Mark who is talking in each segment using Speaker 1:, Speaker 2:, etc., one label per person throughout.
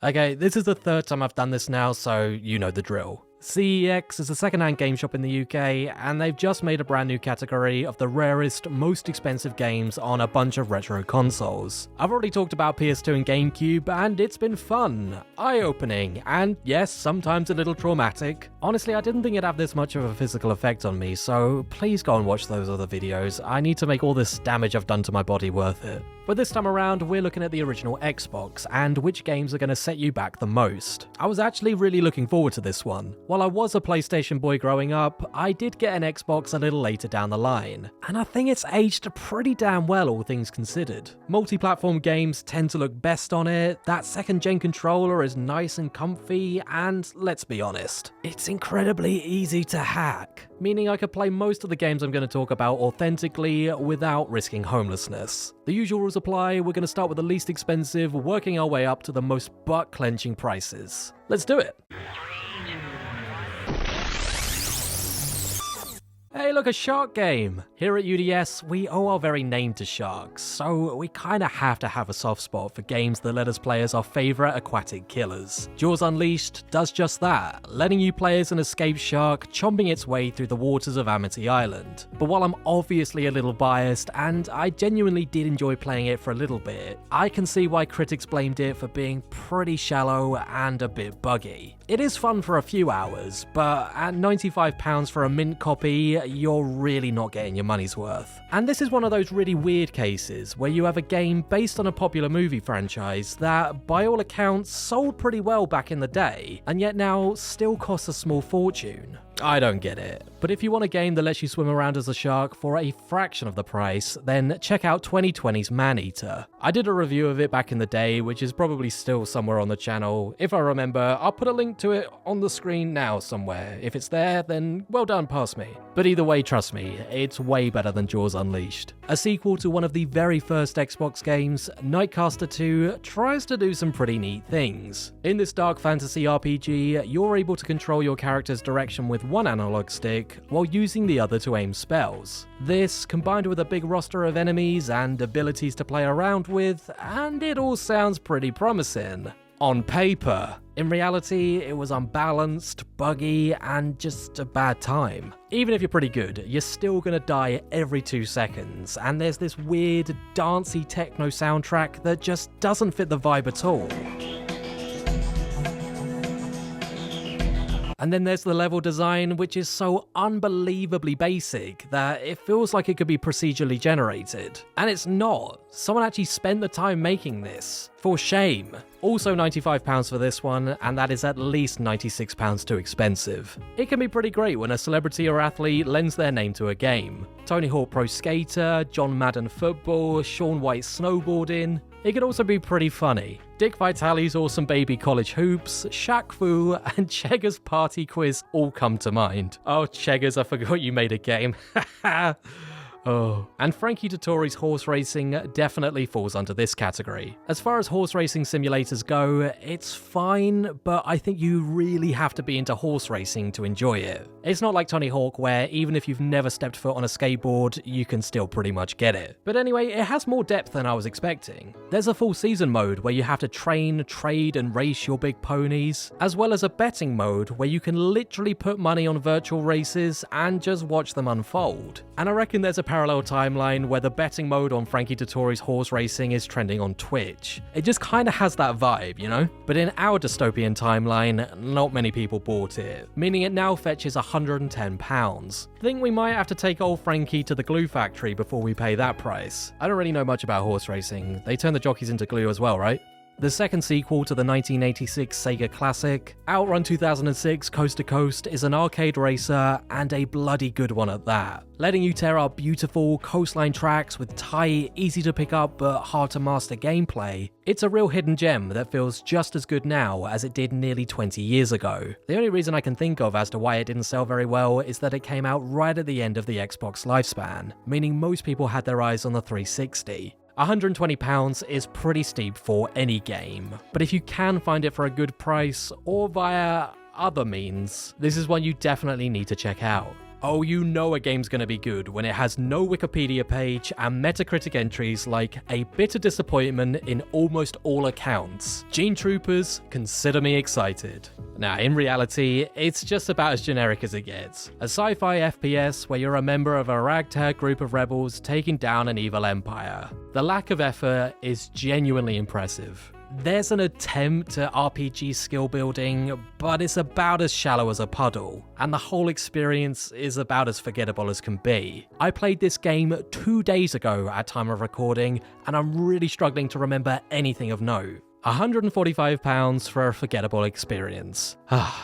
Speaker 1: Okay, this is the third time I've done this now, so you know the drill. CeX is a second-hand game shop in the UK, and they've just made a brand new category of the rarest, most expensive games on a bunch of retro consoles. I've already talked about PS2 and Gamecube, and it's been fun, eye-opening, and yes, sometimes a little traumatic. Honestly, I didn't think it'd have this much of a physical effect on me, so please go and watch those other videos. I need to make all this damage I've done to my body worth it. But this time around, we're looking at the original Xbox, and which games are going to set you back the most. I was actually really looking forward to this one. While I was a PlayStation boy growing up, I did get an Xbox a little later down the line, and I think it's aged pretty damn well, all things considered. Multi-platform games tend to look best on it, that second-gen controller is nice and comfy, and let's be honest, it's incredibly easy to hack, meaning I could play most of the games I'm going to talk about authentically without risking homelessness. The usual rules apply. We're going to start with the least expensive, working our way up to the most butt-clenching prices. Let's do it! Hey look, a shark game! Here at UDS, we owe our very name to sharks, so we kinda have to have a soft spot for games that let us play as our favourite aquatic killers. Jaws Unleashed does just that, letting you play as an escaped shark chomping its way through the waters of Amity Island. But while I'm obviously a little biased, and I genuinely did enjoy playing it for a little bit, I can see why critics blamed it for being pretty shallow and a bit buggy. It is fun for a few hours, but at £95 for a mint copy, you're really not getting your money's worth. And this is one of those really weird cases where you have a game based on a popular movie franchise that, by all accounts, sold pretty well back in the day, and yet now still costs a small fortune. I don't get it. But if you want a game that lets you swim around as a shark for a fraction of the price, then check out 2020's Maneater. I did a review of it back in the day, which is probably still somewhere on the channel. If I remember, I'll put a link to it on the screen now somewhere. If it's there, then well done past me. But either way, trust me, it's way better than Jaws Unleashed. A sequel to one of the very first Xbox games, Nightcaster 2 tries to do some pretty neat things. In this dark fantasy RPG, you're able to control your character's direction with one analog stick, while using the other to aim spells. This, combined with a big roster of enemies and abilities to play around with, and it all sounds pretty promising. On paper. In reality, it was unbalanced, buggy, and just a bad time. Even if you're pretty good, you're still gonna die every 2 seconds, and there's this weird, dancey techno soundtrack that just doesn't fit the vibe at all. And then there's the level design, which is so unbelievably basic that it feels like it could be procedurally generated. And it's not. Someone actually spent the time making this. For shame. Also £95 for this one, and that is at least £96 too expensive. It can be pretty great when a celebrity or athlete lends their name to a game. Tony Hawk Pro Skater, John Madden Football, Shaun White Snowboarding. It could also be pretty funny. Dick Vitale's Awesome Baby College Hoops, Shaq Fu, and Cheggers Party Quiz all come to mind. Oh, Cheggers, I forgot you made a game. Oh. And Frankie Dettori's horse racing definitely falls under this category. As far as horse racing simulators go, it's fine, but I think you really have to be into horse racing to enjoy it. It's not like Tony Hawk where even if you've never stepped foot on a skateboard, you can still pretty much get it. But anyway, it has more depth than I was expecting. There's a full season mode where you have to train, trade, and race your big ponies, as well as a betting mode where you can literally put money on virtual races and just watch them unfold. And I reckon there's a parallel timeline where the betting mode on Frankie Dettori's horse racing is trending on Twitch. It just kinda has that vibe, you know? But in our dystopian timeline, not many people bought it, meaning it now fetches £110. Think we might have to take old Frankie to the glue factory before we pay that price. I don't really know much about horse racing. They turn the jockeys into glue as well, right? The second sequel to the 1986 Sega classic, Outrun 2006 Coast to Coast, is an arcade racer, and a bloody good one at that. Letting you tear up beautiful coastline tracks with tight, easy to pick up but hard to master gameplay, it's a real hidden gem that feels just as good now as it did nearly 20 years ago. The only reason I can think of as to why it didn't sell very well is that it came out right at the end of the Xbox lifespan, meaning most people had their eyes on the 360. £120 is pretty steep for any game, but if you can find it for a good price or via other means, this is one you definitely need to check out. Oh, you know a game's gonna be good when it has no Wikipedia page and Metacritic entries like a bitter disappointment in almost all accounts. Gene Troopers, consider me excited. Now, in reality, it's just about as generic as it gets. A sci-fi FPS where you're a member of a ragtag group of rebels taking down an evil empire. The lack of effort is genuinely impressive. There's an attempt at RPG skill building, but it's about as shallow as a puddle, and the whole experience is about as forgettable as can be. I played this game 2 days ago at time of recording, and I'm really struggling to remember anything of note. £145 for a forgettable experience.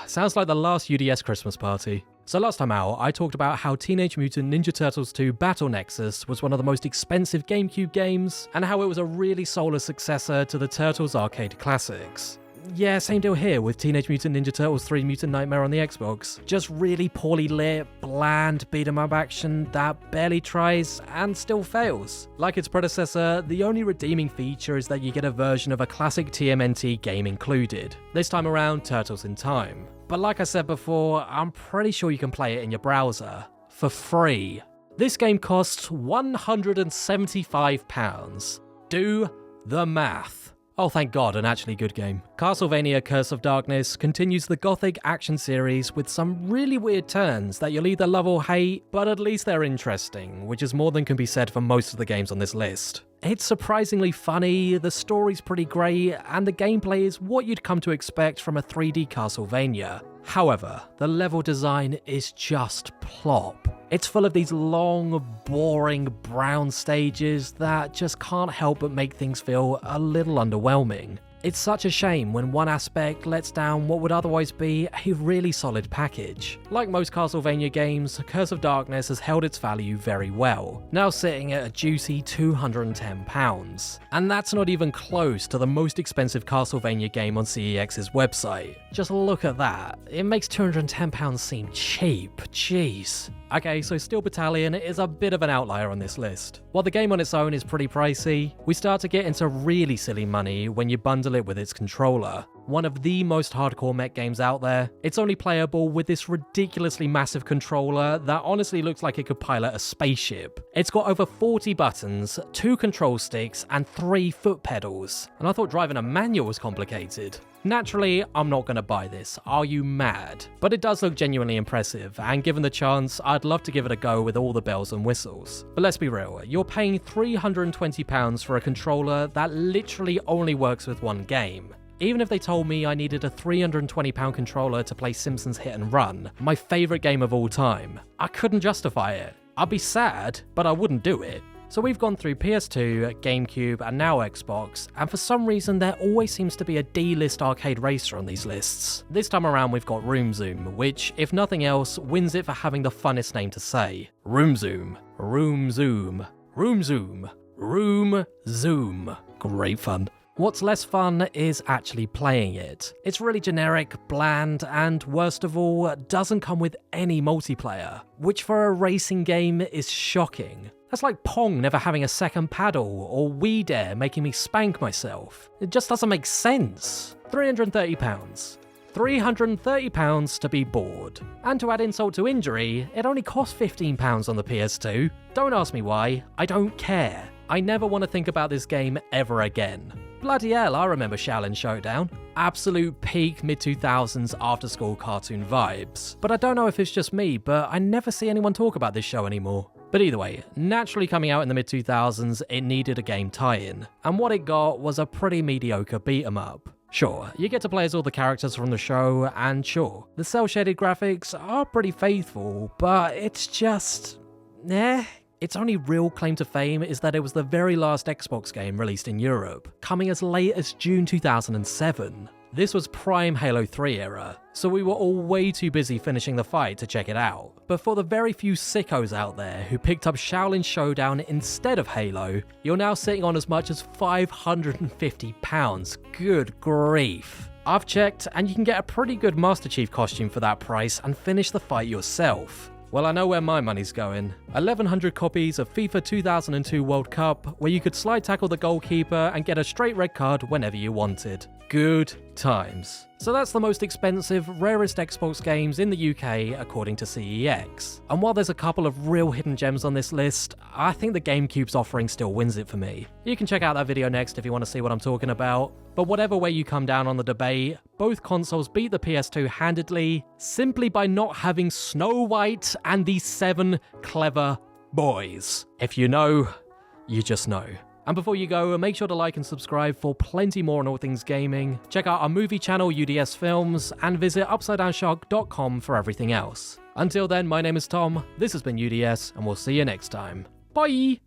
Speaker 1: Sounds like the last UDS Christmas party. So last time out, I talked about how Teenage Mutant Ninja Turtles 2 Battle Nexus was one of the most expensive GameCube games, and how it was a really soulless successor to the Turtles arcade classics. Yeah, same deal here with Teenage Mutant Ninja Turtles 3 Mutant Nightmare on the Xbox. Just really poorly lit, bland beat-em-up action that barely tries and still fails. Like its predecessor, the only redeeming feature is that you get a version of a classic TMNT game included. This time around, Turtles in Time. But like I said before, I'm pretty sure you can play it in your browser. For free. This game costs £175. Do the math. Oh, thank God, an actually good game. Castlevania Curse of Darkness continues the Gothic action series with some really weird turns that you'll either love or hate, but at least they're interesting, which is more than can be said for most of the games on this list. It's surprisingly funny, the story's pretty great, and the gameplay is what you'd come to expect from a 3D Castlevania. However, the level design is just plop. It's full of these long, boring brown stages that just can't help but make things feel a little underwhelming. It's such a shame when one aspect lets down what would otherwise be a really solid package. Like most Castlevania games, Curse of Darkness has held its value very well, now sitting at a juicy £210. And that's not even close to the most expensive Castlevania game on CEX's website. Just look at that. It makes £210 seem cheap, jeez. Okay, so Steel Battalion is a bit of an outlier on this list. While the game on its own is pretty pricey, we start to get into really silly money when you bundle it with its controller. One of the most hardcore mech games out there, it's only playable with this ridiculously massive controller that honestly looks like it could pilot a spaceship. It's got over 40 buttons, 2 control sticks, and 3 foot pedals, and I thought driving a manual was complicated. Naturally, I'm not going to buy this, are you mad? But it does look genuinely impressive, and given the chance, I'd love to give it a go with all the bells and whistles. But let's be real, you're paying £320 for a controller that literally only works with one game. Even if they told me I needed a £320 controller to play Simpsons Hit and Run, my favourite game of all time, I couldn't justify it. I'd be sad, but I wouldn't do it. So we've gone through PS2, GameCube, and now Xbox, and for some reason there always seems to be a D-list arcade racer on these lists. This time around we've got Room Zoom, which, if nothing else, wins it for having the funnest name to say. Room Zoom. Room Zoom. Room Zoom. Room Zoom. Great fun. What's less fun is actually playing it. It's really generic, bland, and worst of all, doesn't come with any multiplayer, which for a racing game is shocking. That's like Pong never having a second paddle, or Wii Dare making me spank myself. It just doesn't make sense. £330. £330 to be bored. And to add insult to injury, it only costs £15 on the PS2. Don't ask me why, I don't care. I never want to think about this game ever again. Bloody hell, I remember Shaolin Showdown. Absolute peak mid-2000s after-school cartoon vibes. But I don't know if it's just me, but I never see anyone talk about this show anymore. But either way, naturally coming out in the mid-2000s, it needed a game tie-in. And what it got was a pretty mediocre beat-em-up. Sure, you get to play as all the characters from the show, and sure, the cel-shaded graphics are pretty faithful, but it's just... Its only real claim to fame is that it was the very last Xbox game released in Europe, coming as late as June 2007. This was prime Halo 3 era, so we were all way too busy finishing the fight to check it out. But for the very few sickos out there who picked up Shaolin Showdown instead of Halo, you're now sitting on as much as £550. Good grief. I've checked, and you can get a pretty good Master Chief costume for that price and finish the fight yourself. Well, I know where my money's going. 1,100 copies of FIFA 2002 World Cup, where you could slide tackle the goalkeeper and get a straight red card whenever you wanted. Good times. So that's the most expensive, rarest Xbox games in the UK according to CEX. And while there's a couple of real hidden gems on this list, I think the GameCube's offering still wins it for me. You can check out that video next if you want to see what I'm talking about. But whatever way you come down on the debate, both consoles beat the PS2 handedly, simply by not having Snow White and the 7 clever boys. If you know, you just know. And before you go, make sure to like and subscribe for plenty more on all things gaming. Check out our movie channel, UDS Films, and visit UpsideDownShark.com for everything else. Until then, my name is Tom, this has been UDS, and we'll see you next time. Bye!